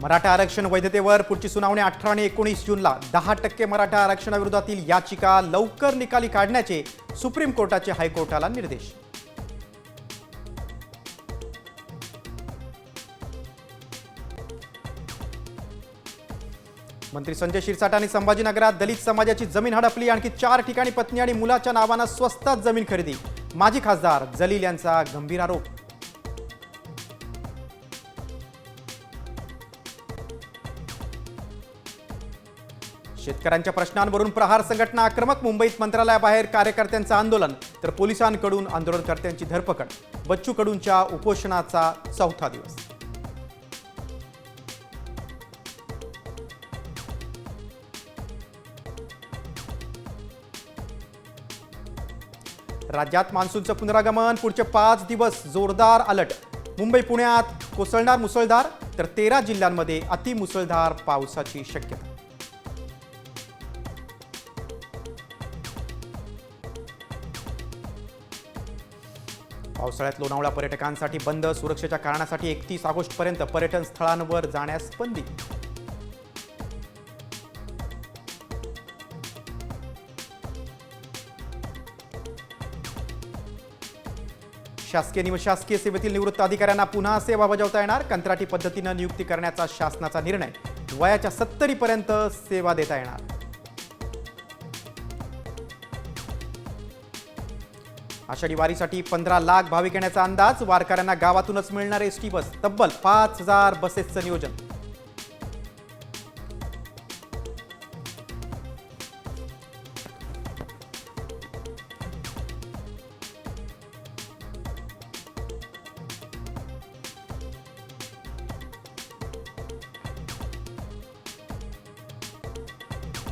मराठा आरक्षण वैधतेवर पुढची सुनावणी 18 आणि 19 जूनला 10% मराठा आरक्षणाविरोधातील याचिका लवकर निकाली काढण्याचे सुप्रीम कोर्टाचे हायकोर्टाला निर्देश. मंत्री संजय शिरसाटांनी संभाजीनगरात दलित समाजाची जमीन हडपली. आणखी 4 ठिकाणी पत्नी आणि मुलाच्या नावानं स्वस्तात जमीन खरेदी. माजी खासदार जलील यांचा गंभीर आरोप. शेतकऱ्यांच्या प्रश्नांवरून प्रहार संघटना आक्रमक. मुंबईत मंत्रालयाबाहेर कार्यकर्त्यांचं आंदोलन तर पोलिसांकडून आंदोलनकर्त्यांची धरपकड. बच्चू कडूंच्या उपोषणाचा 4था दिवस. राज्यात मान्सूनचं पुनरागमन. पुढचे 5 दिवस जोरदार अलर्ट. मुंबई पुण्यात कोसळणार मुसळधार तर 13 जिल्ह्यांमध्ये अतिमुसळधार पावसाची शक्यता. पावसाळ्यात लोणावळा पर्यटकांसाठी बंद. सुरक्षेच्या कारणासाठी 31 ऑगस्टपर्यंत पर्यटन स्थळांवर जाण्यास बंदी. शासकीय निमशासकीय सेवेतील निवृत्त अधिकाऱ्यांना पुन्हा सेवा बजावता येणार. कंत्राटी पद्धतीनं नियुक्ती करण्याचा शासनाचा निर्णय. वयाच्या 70 पर्यंत सेवा देता येणार. आषाढी वारीसाठी 15 लाख भाविक येण्याचा अंदाज. वारकऱ्यांना गावातूनच मिळणार एसटी बस. तब्बल 5000 बसेसचं नियोजन.